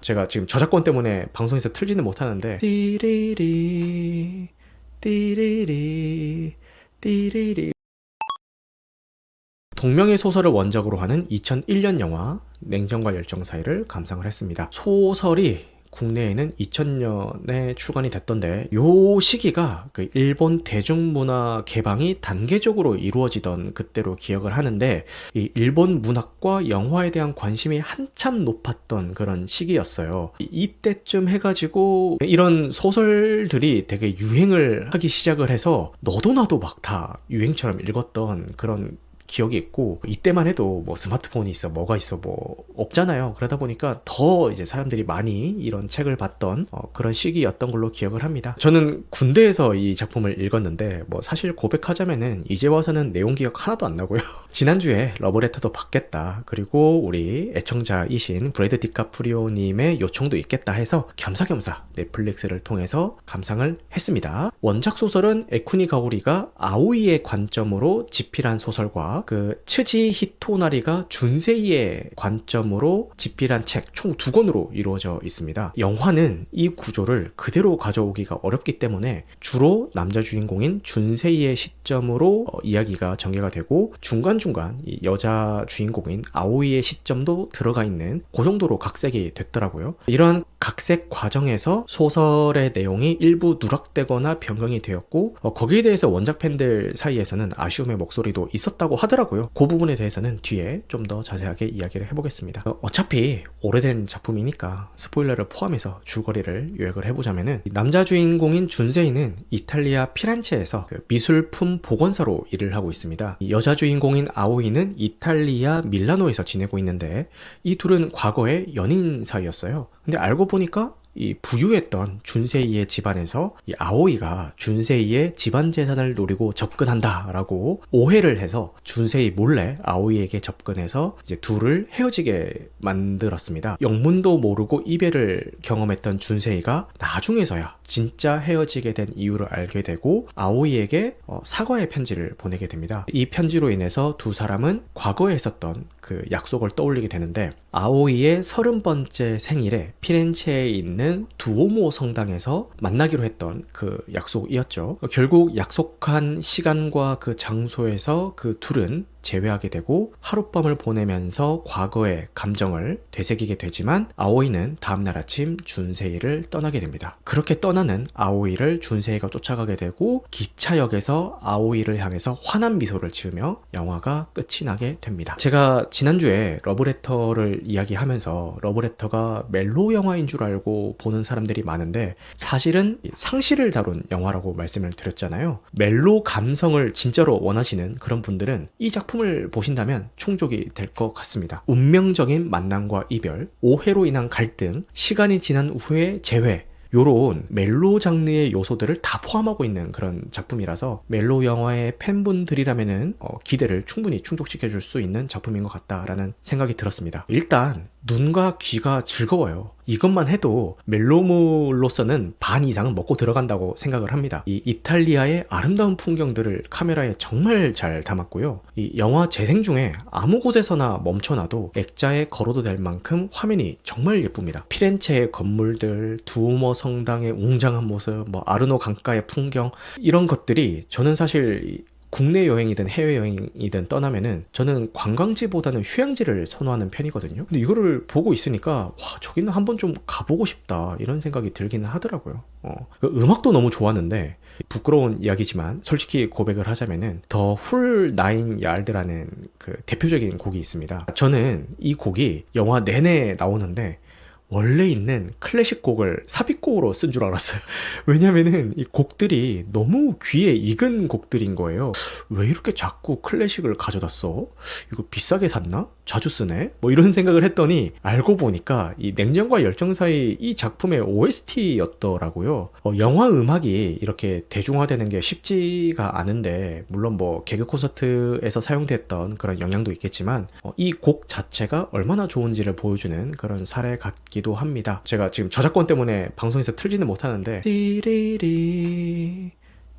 제가 지금 저작권 때문에 방송에서 틀지는 못하는데 띠리리 띠리리 띠리리. 동명의 소설을 원작으로 하는 2001년 영화 냉정과 열정 사이를 감상을 했습니다. 소설이 국내에는 2000년에 출간이 됐던데 요 시기가 그 일본 대중문화 개방이 단계적으로 이루어지던 그때로 기억을 하는데, 이 일본 문학과 영화에 대한 관심이 한참 높았던 그런 시기였어요. 이때쯤 해가지고 이런 소설들이 되게 유행을 하기 시작을 해서 너도 나도 막 다 유행처럼 읽었던 그런 기억이 있고, 이때만 해도 뭐 스마트폰이 있어 뭐가 있어 뭐 없잖아요. 그러다 보니까 더 이제 사람들이 많이 이런 책을 봤던 그런 시기였던 걸로 기억을 합니다. 저는 군대에서 이 작품을 읽었는데 뭐 사실 고백하자면은 이제 와서는 내용 기억 하나도 안 나고요. 지난주에 러브레터도 받겠다, 그리고 우리 애청자이신 브래드 디카프리오 님의 요청도 있겠다 해서 겸사겸사 넷플릭스를 통해서 감상을 했습니다. 원작 소설은 에쿠니 가오리가 아오이의 관점으로 집필한 소설과 그 츠지 히토나리가 준세이의 관점으로 집필한 책 총 2권으로 이루어져 있습니다. 영화는 이 구조를 그대로 가져오기가 어렵기 때문에 주로 남자 주인공인 준세이의 시점으로 이야기가 전개가 되고, 중간중간 이 여자 주인공인 아오이의 시점도 들어가 있는 그 정도로 각색이 됐더라고요. 이러한 각색 과정에서 소설의 내용이 일부 누락되거나 변경이 되었고, 거기에 대해서 원작 팬들 사이에서는 아쉬움의 목소리도 있었다고 하더라고요. 그 부분에 대해서는 뒤에 좀 더 자세하게 이야기를 해보겠습니다. 어차피 오래된 작품이니까 스포일러를 포함해서 줄거리를 요약을 해보자면은, 남자 주인공인 준세이는 이탈리아 피란체에서 그 미술품 보건사로 일을 하고 있습니다. 여자 주인공인 아오이는 이탈리아 밀라노에서 지내고 있는데, 이 둘은 과거에 연인 사이였어요. 근데 알고 보니까 이 부유했던 준세이의 집안에서 이 아오이가 준세이의 집안 재산을 노리고 접근한다라고 오해를 해서 준세이 몰래 아오이에게 접근해서 이제 둘을 헤어지게 만들었습니다. 영문도 모르고 이별을 경험했던 준세이가 나중에서야 진짜 헤어지게 된 이유를 알게 되고 아오이에게 사과의 편지를 보내게 됩니다. 이 편지로 인해서 두 사람은 과거에 있었던 그 약속을 떠올리게 되는데, 아오이의 30번째 생일에 피렌체에 있는 두오모 성당에서 만나기로 했던 그 약속이었죠. 결국 약속한 시간과 그 장소에서 그 둘은 재회하게 되고 하룻밤을 보내면서 과거의 감정을 되새기게 되지만, 아오이는 다음날 아침 준세이를 떠나게 됩니다. 그렇게 떠나는 아오이를 준세이가 쫓아가게 되고, 기차역에서 아오이를 향해서 환한 미소를 지으며 영화가 끝이 나게 됩니다. 제가 지난주에 러브레터를 이야기하면서 러브레터가 멜로 영화인 줄 알고 보는 사람들이 많은데, 사실은 상실을 다룬 영화라고 말씀을 드렸잖아요. 멜로 감성을 진짜로 원하시는 그런 분들은 이 작품을 보신다면 충족이 될 것 같습니다. 운명적인 만남과 이별, 오해로 인한 갈등, 시간이 지난 후에 재회, 요런 멜로 장르의 요소들을 다 포함하고 있는 그런 작품이라서 멜로 영화의 팬분들이라면은 기대를 충분히 충족시켜줄 수 있는 작품인 것 같다라는 생각이 들었습니다. 일단 눈과 귀가 즐거워요. 이것만 해도 멜로물로서는 반 이상은 먹고 들어간다고 생각을 합니다. 이 이탈리아의 아름다운 풍경들을 카메라에 정말 잘 담았고요. 이 영화 재생 중에 아무 곳에서나 멈춰놔도 액자에 걸어도 될 만큼 화면이 정말 예쁩니다. 피렌체의 건물들, 두오모 성당의 웅장한 모습, 뭐 아르노 강가의 풍경, 이런 것들이 저는 사실 국내 여행이든 해외 여행이든 떠나면은 저는 관광지보다는 휴양지를 선호하는 편이거든요. 근데 이거를 보고 있으니까 와, 저기는 한번 좀 가보고 싶다 이런 생각이 들기는 하더라고요. 음악도 너무 좋았는데, 부끄러운 이야기지만 솔직히 고백을 하자면은 더 훌 나인 야르드라는 그 대표적인 곡이 있습니다. 저는 이 곡이 영화 내내 나오는데 원래 있는 클래식 곡을 삽입곡으로 쓴 줄 알았어요. 왜냐면은 이 곡들이 너무 귀에 익은 곡들인 거예요. 왜 이렇게 자꾸 클래식을 가져다 써? 이거 비싸게 샀나? 자주 쓰네? 뭐 이런 생각을 했더니 알고 보니까 이 냉정과 열정 사이 이 작품의 OST였더라고요. 영화 음악이 이렇게 대중화되는 게 쉽지가 않은데, 물론 뭐 개그 콘서트에서 사용됐던 그런 영향도 있겠지만 이 곡 자체가 얼마나 좋은지를 보여주는 그런 사례 같기도 합니다. 제가 지금 저작권 때문에 방송에서 틀지는 못하는데 띠리리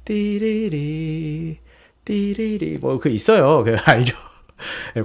띠리리 띠리리 뭐 그 있어요. 그 알죠?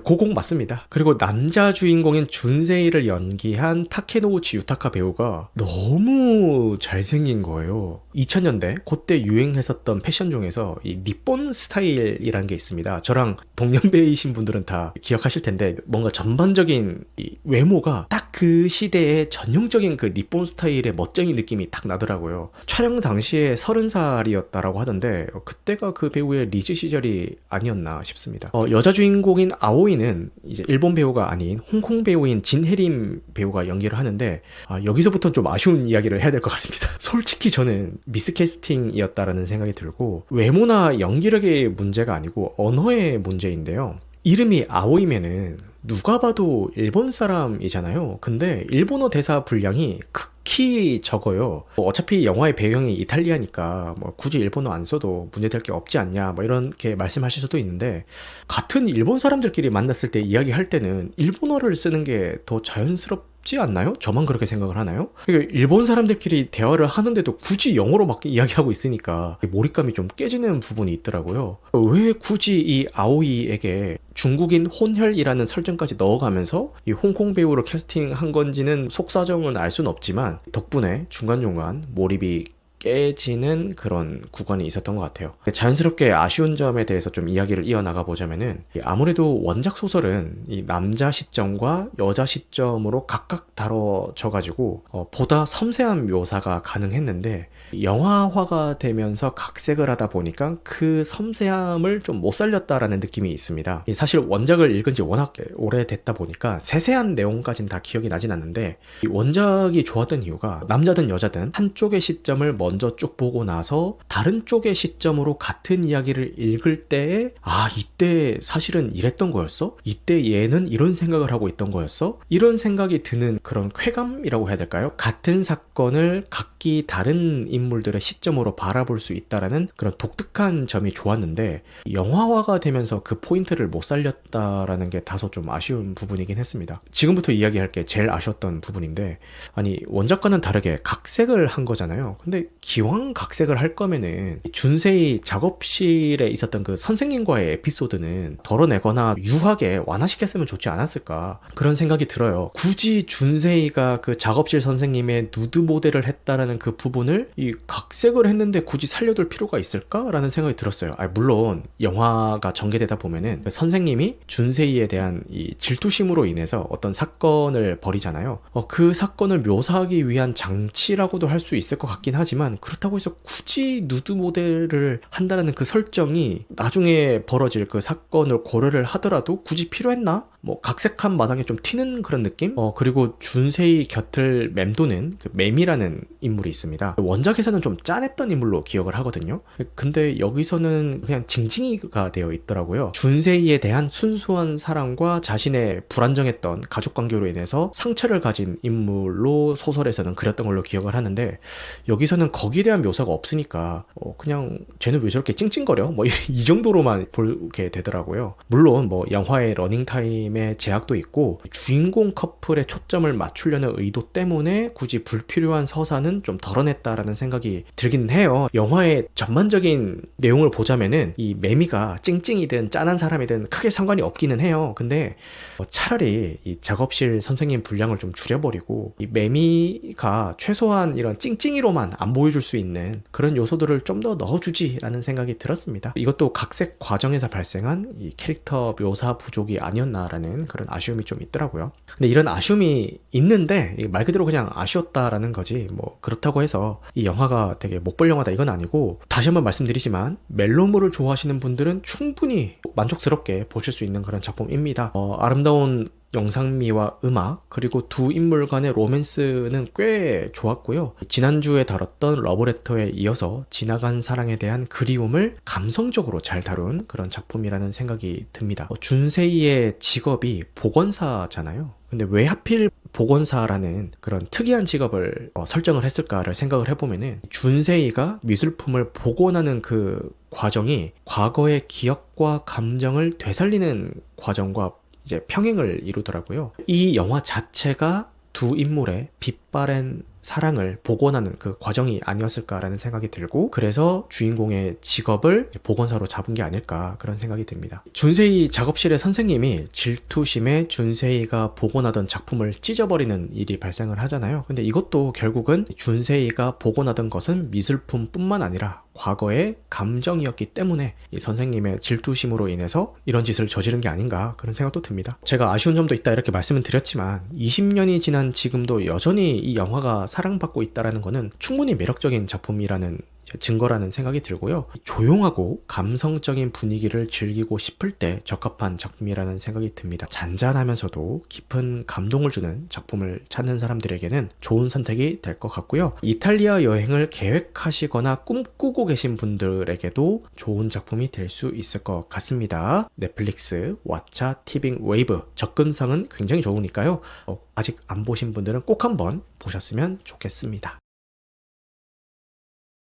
고곡 맞습니다. 그리고 남자 주인공인 준세이를 연기한 타케노우치 유타카 배우가 너무 잘생긴 거예요. 2000년대 그때 유행했었던 패션 중에서 이 니폰 스타일이라는 게 있습니다. 저랑 동년배이신 분들은 다 기억하실 텐데 뭔가 전반적인 이 외모가 딱 그 시대의 전형적인 그 니폰 스타일의 멋쟁이 느낌이 딱 나더라고요. 촬영 당시에 30살이었다라고 하던데 그때가 그 배우의 리즈 시절이 아니었나 싶습니다. 여자 주인공인 아오이는 이제 일본 배우가 아닌 홍콩 배우인 진혜림 배우가 연기를 하는데 여기서부터는 좀 아쉬운 이야기를 해야 될 것 같습니다. 솔직히 저는 미스캐스팅이었다라는 생각이 들고 외모나 연기력의 문제가 아니고 언어의 문제인데요. 이름이 아오이면은 누가 봐도 일본 사람이잖아요. 근데 일본어 대사 분량이 극히 적어요. 어차피 영화의 배경이 이탈리아니까 뭐 굳이 일본어 안 써도 문제될 게 없지 않냐 뭐 이렇게 말씀하실 수도 있는데 같은 일본 사람들끼리 만났을 때 이야기할 때는 일본어를 쓰는 게 더 자연스럽지 않나요? 저만 그렇게 생각을 하나요? 일본 사람들끼리 대화를 하는데도 굳이 영어로 막 이야기하고 있으니까 몰입감이 좀 깨지는 부분이 있더라고요. 왜 굳이 이 아오이에게 중국인 혼혈이라는 설정까지 넣어가면서 이 홍콩 배우로 캐스팅한 건지는 속사정은 알 수는 없지만 덕분에 중간중간 몰입이 깨지는 그런 구간이 있었던 것 같아요. 자연스럽게 아쉬운 점에 대해서 좀 이야기를 이어나가 보자면은 아무래도 원작 소설은 이 남자 시점과 여자 시점으로 각각 다뤄져 가지고 보다 섬세한 묘사가 가능했는데 영화화가 되면서 각색을 하다 보니까 그 섬세함을 좀 못 살렸다라는 느낌이 있습니다. 사실 원작을 읽은 지 워낙 오래됐다 보니까 세세한 내용까지는 다 기억이 나진 않는데 이 원작이 좋았던 이유가 남자든 여자든 한쪽의 시점을 먼저 쭉 보고 나서 다른 쪽의 시점으로 같은 이야기를 읽을 때에 이때 사실은 이랬던 거였어? 이때 얘는 이런 생각을 하고 있던 거였어? 이런 생각이 드는 그런 쾌감이라고 해야 될까요? 같은 사건을 각기 다른 인물들의 시점으로 바라볼 수 있다라는 그런 독특한 점이 좋았는데 영화화가 되면서 그 포인트를 못 살렸다라는 게 다소 좀 아쉬운 부분이긴 했습니다. 지금부터 이야기할 게 제일 아쉬웠던 부분인데 아니 원작과는 다르게 각색을 한 거잖아요. 근데 기왕 각색을 할 거면은 준세이 작업실에 있었던 그 선생님과의 에피소드는 덜어내거나 유하게 완화시켰으면 좋지 않았을까 그런 생각이 들어요. 굳이 준세이가 그 작업실 선생님의 누드 모델을 했다라는 그 부분을 이 각색을 했는데 굳이 살려둘 필요가 있을까라는 생각이 들었어요. 물론 영화가 전개되다 보면은 그 선생님이 준세이에 대한 이 질투심으로 인해서 어떤 사건을 벌이잖아요. 그 사건을 묘사하기 위한 장치라고도 할 수 있을 것 같긴 하지만 그렇다고 해서 굳이 누드 모델을 한다는 그 설정이 나중에 벌어질 그 사건을 고려를 하더라도 굳이 필요했나? 뭐 각색한 마당에 좀 튀는 그런 느낌? 그리고 준세이 곁을 맴도는 그 매미라는 인물이 있습니다. 원작에서는 좀 짠했던 인물로 기억을 하거든요. 근데 여기서는 그냥 징징이가 되어 있더라고요. 준세이에 대한 순수한 사랑과 자신의 불안정했던 가족관계로 인해서 상처를 가진 인물로 소설에서는 그렸던 걸로 기억을 하는데 여기서는 거기에 대한 묘사가 없으니까 그냥 쟤는 왜 저렇게 찡찡거려? 뭐 이 정도로만 보게 되더라고요. 물론 뭐 영화의 러닝타임의 제약도 있고 주인공 커플에 초점을 맞추려는 의도 때문에 굳이 불필요한 서사는 좀 덜어냈다라는 생각이 들긴 해요. 영화의 전반적인 내용을 보자면은 이 매미가 찡찡이든 짠한 사람이든 크게 상관이 없기는 해요. 근데 차라리 이 작업실 선생님 분량을 좀 줄여버리고 이 매미가 최소한 이런 찡찡이로만 안 보여줄 수 있는 그런 요소들을 좀 더 넣어주지라는 생각이 들었습니다. 이것도 각색 과정에서 발생한 이 캐릭터 묘사 부족이 아니었나라는 그런 아쉬움이 좀 있더라고요. 근데 이런 아쉬움이 있는데 말 그대로 그냥 아쉬웠다라는 거지 뭐 그렇다고 해서 이 영화가 되게 못 볼 영화다 이건 아니고 다시 한번 말씀드리지만 멜로물을 좋아하시는 분들은 충분히 만족스럽게 보실 수 있는 그런 작품입니다. 아름다운 영상미와 음악 그리고 두 인물 간의 로맨스는 꽤 좋았고요. 지난주에 다뤘던 러브레터에 이어서 지나간 사랑에 대한 그리움을 감성적으로 잘 다룬 그런 작품이라는 생각이 듭니다. 준세이의 직업이 보건사잖아요. 근데 왜 하필 보건사라는 그런 특이한 직업을 설정을 했을까를 생각을 해보면은 준세이가 미술품을 복원하는 그 과정이 과거의 기억과 감정을 되살리는 과정과 이제 평행을 이루더라고요. 이 영화 자체가 두 인물의 빛바랜 사랑을 복원하는 그 과정이 아니었을까라는 생각이 들고, 그래서 주인공의 직업을 복원사로 잡은 게 아닐까 그런 생각이 듭니다. 준세이 작업실의 선생님이 질투심에 준세이가 복원하던 작품을 찢어버리는 일이 발생을 하잖아요. 근데 이것도 결국은 준세이가 복원하던 것은 미술품뿐만 아니라 과거의 감정이었기 때문에 이 선생님의 질투심으로 인해서 이런 짓을 저지른 게 아닌가 그런 생각도 듭니다. 제가 아쉬운 점도 있다 이렇게 말씀은 드렸지만 20년이 지난 지금도 여전히 이 영화가 사랑받고 있다는 거는 충분히 매력적인 작품이라는 증거라는 생각이 들고요. 조용하고 감성적인 분위기를 즐기고 싶을 때 적합한 작품이라는 생각이 듭니다. 잔잔하면서도 깊은 감동을 주는 작품을 찾는 사람들에게는 좋은 선택이 될 것 같고요. 이탈리아 여행을 계획하시거나 꿈꾸고 계신 분들에게도 좋은 작품이 될 수 있을 것 같습니다. 넷플릭스 왓챠 티빙 웨이브 접근성은 굉장히 좋으니까요. 아직 안 보신 분들은 꼭 한번 보셨으면 좋겠습니다.